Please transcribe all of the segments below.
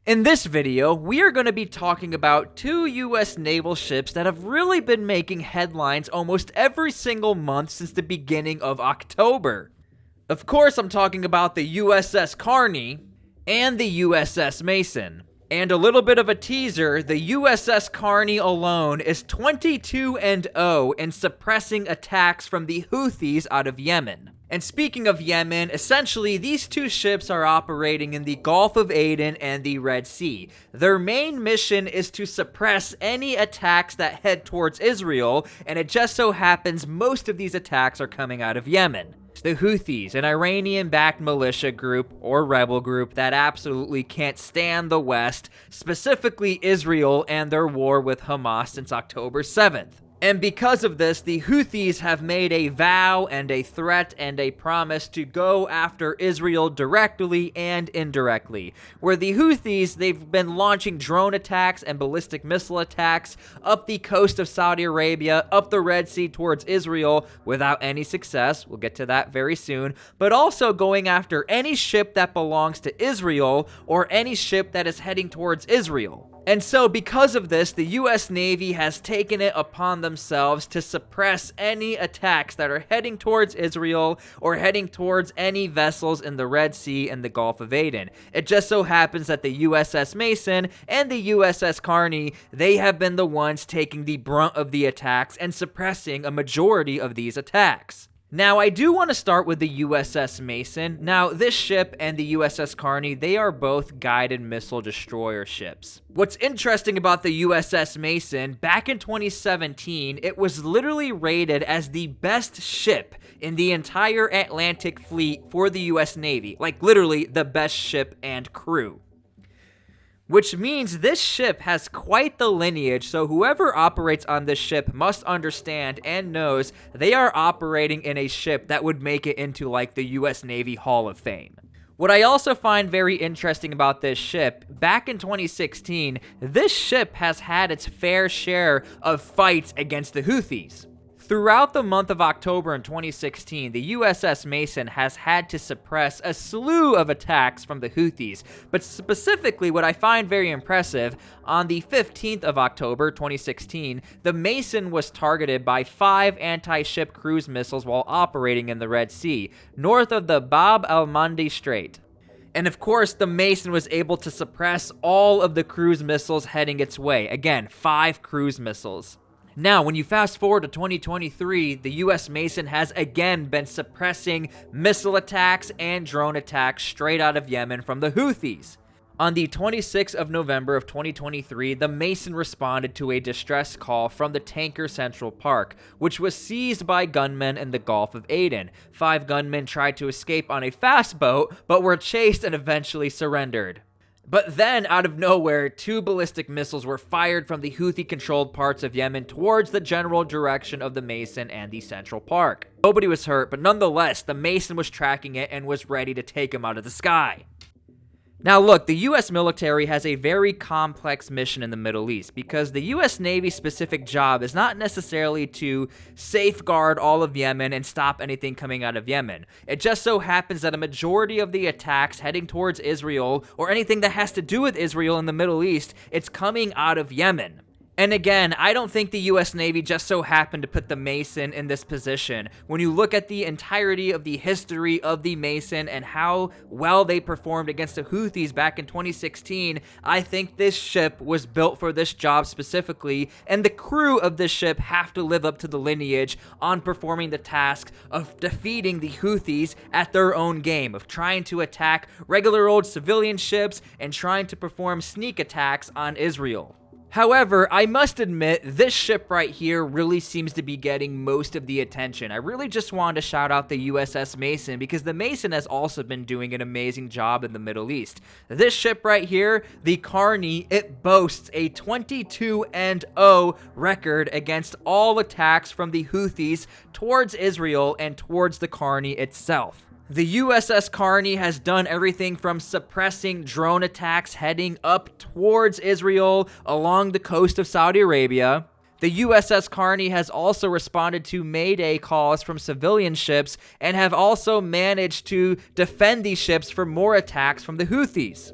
In this video, we are going to be talking about two US naval ships that have really been making headlines almost every single month since the beginning of October. Of course, I'm talking about the USS Carney and the USS Mason. And a little bit of a teaser, the USS Carney alone is 22-0 in suppressing attacks from the Houthis out of Yemen. And speaking of Yemen, essentially these two ships are operating in the Gulf of Aden and the Red Sea. Their main mission is to suppress any attacks that head towards Israel, and it just so happens most of these attacks are coming out of Yemen. The Houthis, an Iranian-backed militia group or rebel group that absolutely can't stand the West, specifically Israel and their war with Hamas since October 7th. And because of this, the Houthis have made a vow and a threat and a promise to go after Israel directly and indirectly. Where the Houthis, they've been launching drone attacks and ballistic missile attacks up the coast of Saudi Arabia, up the Red Sea towards Israel without any success. We'll get to that very soon. But also going after any ship that belongs to Israel or any ship that is heading towards Israel. And so because of this, the US Navy has taken it upon themselves to suppress any attacks that are heading towards Israel or heading towards any vessels in the Red Sea and the Gulf of Aden. It just so happens that the USS Mason and the USS Carney, they have been the ones taking the brunt of the attacks and suppressing a majority of these attacks. Now, I do want to start with the USS Mason. Now, this ship and the USS Carney, they are both guided missile destroyer ships. What's interesting about the USS Mason, back in 2017, it was literally rated as the best ship in the entire Atlantic fleet for the US Navy. Like, literally the best ship and crew. Which means this ship has quite the lineage, so whoever operates on this ship must understand and knows they are operating in a ship that would make it into like the US Navy Hall of Fame. What I also find very interesting about this ship, back in 2016, this ship has had its fair share of fights against the Houthis. Throughout the month of October in 2016, the USS Mason has had to suppress a slew of attacks from the Houthis, but specifically what I find very impressive, on the 15th of October 2016, the Mason was targeted by 5 anti-ship cruise missiles while operating in the Red Sea, north of the Bab el-Mandi Strait. And of course, the Mason was able to suppress all of the cruise missiles heading its way. Again, 5 cruise missiles. Now, when you fast forward to 2023, the US Mason has again been suppressing missile attacks and drone attacks straight out of Yemen from the Houthis. On the 26th of November of 2023, the Mason responded to a distress call from the tanker Central Park, which was seized by gunmen in the Gulf of Aden. 5 gunmen tried to escape on a fast boat, but were chased and eventually surrendered. But then, out of nowhere, 2 ballistic missiles were fired from the Houthi-controlled parts of Yemen towards the general direction of the Mason and the Central Park. Nobody was hurt, but nonetheless, the Mason was tracking it and was ready to take him out of the sky. Now look, the US military has a very complex mission in the Middle East because the US Navy's specific job is not necessarily to safeguard all of Yemen and stop anything coming out of Yemen. It just so happens that a majority of the attacks heading towards Israel or anything that has to do with Israel in the Middle East, it's coming out of Yemen. And again, I don't think the US Navy just so happened to put the Mason in this position. When you look at the entirety of the history of the Mason and how well they performed against the Houthis back in 2016, I think this ship was built for this job specifically, and the crew of this ship have to live up to the lineage on performing the task of defeating the Houthis at their own game, of trying to attack regular old civilian ships and trying to perform sneak attacks on Israel. However, I must admit, this ship right here really seems to be getting most of the attention. I really just wanted to shout out the USS Mason because the Mason has also been doing an amazing job in the Middle East. This ship right here, the Carney, it boasts a 22-0 record against all attacks from the Houthis towards Israel and towards the Carney itself. The USS Carney has done everything from suppressing drone attacks heading up towards Israel along the coast of Saudi Arabia. The USS Carney has also responded to Mayday calls from civilian ships and have also managed to defend these ships from more attacks from the Houthis.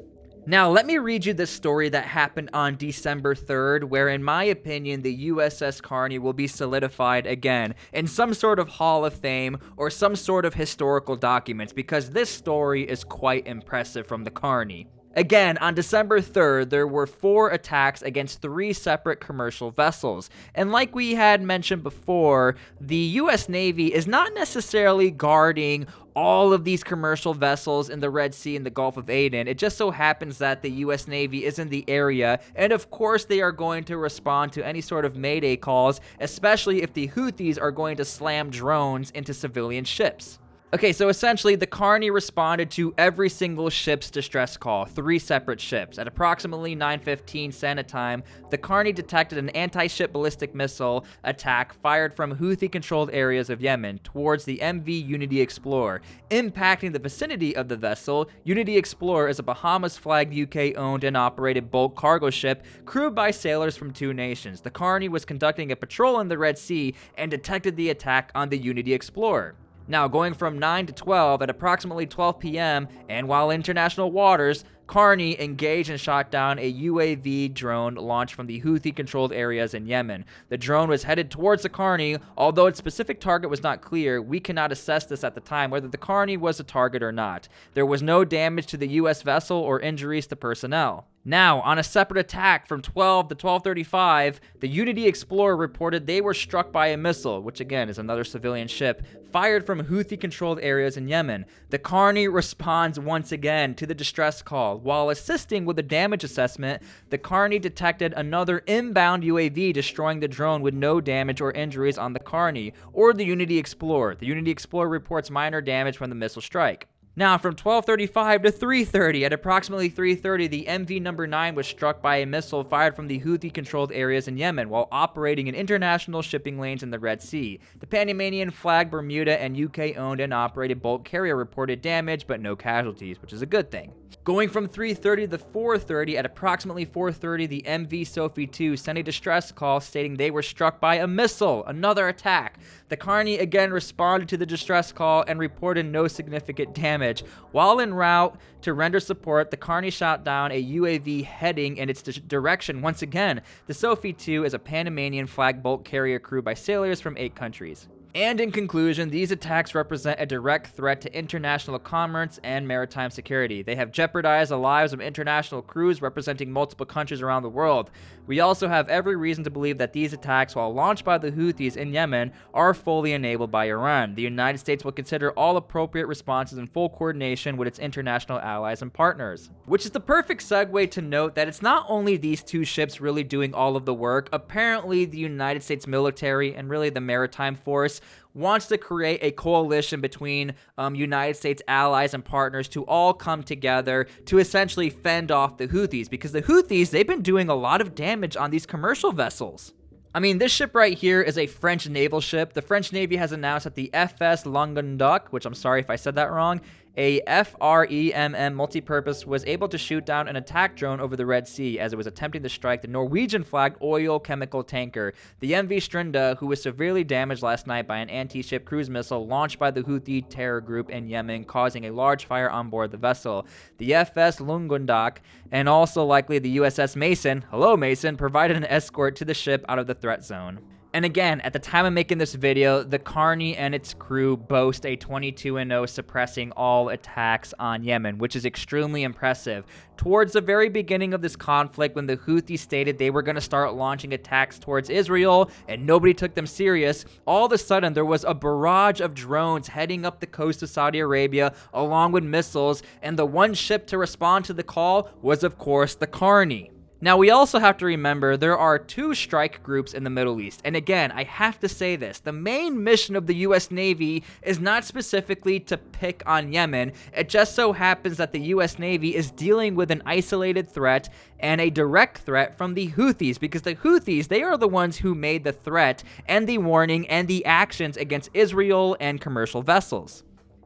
Now, let me read you the story that happened on December 3rd, where in my opinion, the USS Carney will be solidified again in some sort of Hall of Fame or some sort of historical documents, because this story is quite impressive from the Carney. Again, on December 3rd, there were 4 attacks against 3 separate commercial vessels. And like we had mentioned before, the US Navy is not necessarily guarding all of these commercial vessels in the Red Sea and the Gulf of Aden. It just so happens that the US Navy is in the area, and of course they are going to respond to any sort of mayday calls, especially if the Houthis are going to slam drones into civilian ships. Okay, so essentially, the Carney responded to every single ship's distress call, 3 separate ships. At approximately 9:15 Standard Time, the Carney detected an anti-ship ballistic missile attack fired from Houthi-controlled areas of Yemen towards the MV Unity Explorer, impacting the vicinity of the vessel. Unity Explorer is a Bahamas-flagged UK-owned and operated bulk cargo ship crewed by sailors from 2 nations. The Carney was conducting a patrol in the Red Sea and detected the attack on the Unity Explorer. Now, going from 9 to 12, at approximately 12 p.m., and while international waters, Carney engaged and shot down a UAV drone launched from the Houthi-controlled areas in Yemen. The drone was headed towards the Carney. Although its specific target was not clear, we cannot assess this at the time, whether the Carney was a target or not. There was no damage to the U.S. vessel or injuries to personnel. Now, on a separate attack from 12 to 12:35, the Unity Explorer reported they were struck by a missile, which again is another civilian ship, fired from Houthi-controlled areas in Yemen. The Carney responds once again to the distress call. While assisting with the damage assessment, the Carney detected another inbound UAV destroying the drone with no damage or injuries on the Carney or the Unity Explorer. The Unity Explorer reports minor damage from the missile strike. Now, from 12:35 to 3:30, at approximately 3:30, the MV number 9 was struck by a missile fired from the Houthi-controlled areas in Yemen while operating in international shipping lanes in the Red Sea. The Panamanian-flagged Bermuda and UK-owned and operated bulk carrier reported damage but no casualties, which is a good thing. Going from 3:30 to 4:30, at approximately 4:30, the MV Sophie 2 sent a distress call stating they were struck by a missile, another attack. The Carney again responded to the distress call and reported no significant damage. While en route to render support, the Carney shot down a UAV heading in its direction once again. The Sophie 2 is a Panamanian flag bulk carrier crewed by sailors from 8 countries. And in conclusion, these attacks represent a direct threat to international commerce and maritime security. They have jeopardized the lives of international crews representing multiple countries around the world. We also have every reason to believe that these attacks, while launched by the Houthis in Yemen, are fully enabled by Iran. The United States will consider all appropriate responses in full coordination with its international allies and partners. Which is the perfect segue to note that it's not only these 2 ships really doing all of the work. Apparently, the United States military and really the maritime force wants to create a coalition between United States allies and partners to all come together to essentially fend off the Houthis, because the Houthis, they've been doing a lot of damage on these commercial vessels. I mean, this ship right here is a French naval ship. The French Navy has announced that the FS Languedoc, which I'm sorry if I said that wrong, a FREMM multipurpose, was able to shoot down an attack drone over the Red Sea as it was attempting to strike the Norwegian-flagged oil chemical tanker. The MV Strinda, who was severely damaged last night by an anti-ship cruise missile launched by the Houthi terror group in Yemen, causing a large fire on board the vessel. The FS Languedoc, and also likely the USS Mason, hello Mason, provided an escort to the ship out of the threat zone. And again, at the time of making this video, the Carney and its crew boast a 22-0 suppressing all attacks on Yemen, which is extremely impressive. Towards the very beginning of this conflict, when the Houthis stated they were going to start launching attacks towards Israel and nobody took them serious, all of a sudden there was a barrage of drones heading up the coast of Saudi Arabia along with missiles, and the one ship to respond to the call was, of course, the Carney. Now, we also have to remember there are 2 strike groups in the Middle East. And again, I have to say this. The main mission of the U.S. Navy is not specifically to pick on Yemen. It just so happens that the U.S. Navy is dealing with an isolated threat and a direct threat from the Houthis, because the Houthis, they are the ones who made the threat and the warning and the actions against Israel and commercial vessels.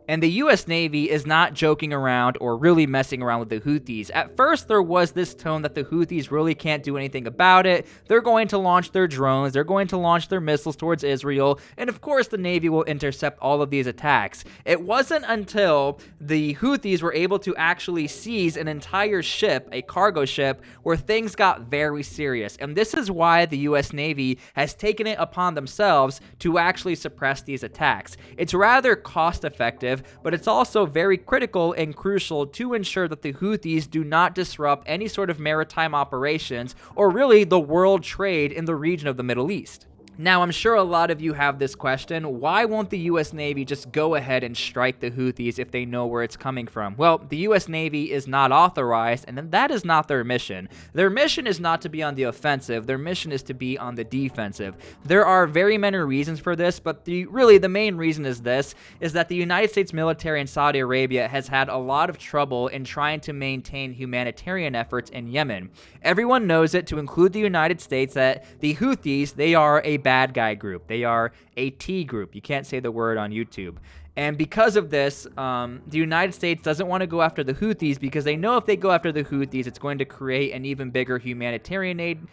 And the US Navy is not joking around or really messing around with the Houthis. At first, there was this tone that the Houthis really can't do anything about it. They're going to launch their drones, they're going to launch their missiles towards Israel, and of course the Navy will intercept all of these attacks. It wasn't until the Houthis were able to actually seize an entire ship, a cargo ship, where things got very serious. And this is why the US Navy has taken it upon themselves to actually suppress these attacks. It's rather cost effective, but it's also very critical and crucial to ensure that the Houthis do not disrupt any sort of maritime operations or really the world trade in the region of the Middle East. Now, I'm sure a lot of you have this question: why won't the US Navy just go ahead and strike the Houthis if they know where it's coming from? Well, the US Navy is not authorized, and that is not their mission. Their mission is not to be on the offensive, their mission is to be on the defensive. There are very many reasons for this, but the main reason is that the United States military in Saudi Arabia has had a lot of trouble in trying to maintain humanitarian efforts in Yemen. Everyone knows it, to include the United States, that the Houthis, they are a bad guy group. They are a T group. You can't say the word on YouTube. And because of this, the United States doesn't want to go after the Houthis because they know if they go after the Houthis, it's going to create an even bigger humanitarian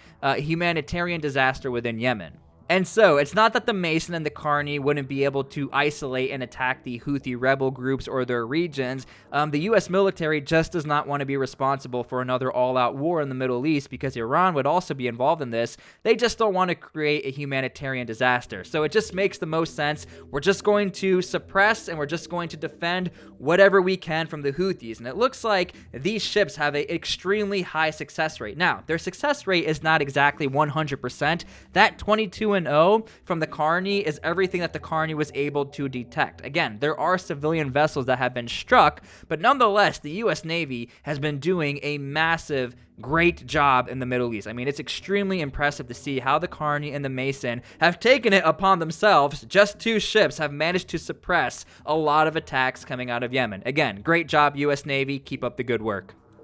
disaster within Yemen. And so, it's not that the Mason and the Carney wouldn't be able to isolate and attack the Houthi rebel groups or their regions. The U.S. military just does not want to be responsible for another all-out war in the Middle East because Iran would also be involved in this. They just don't want to create a humanitarian disaster. So it just makes the most sense. We're just going to suppress and we're just going to defend whatever we can from the Houthis. And it looks like these ships have an extremely high success rate. Now, their success rate is not exactly 100%. That 22-0 from the Carney is everything that the Carney was able to detect. Again, there are civilian vessels that have been struck, but nonetheless, the U.S. Navy has been doing a massive, great job in the Middle East. I mean, it's extremely impressive to see how the Carney and the Mason have taken it upon themselves. Just two ships have managed to suppress a lot of attacks coming out of Yemen. Again, great job, U.S. Navy. Keep up the good work.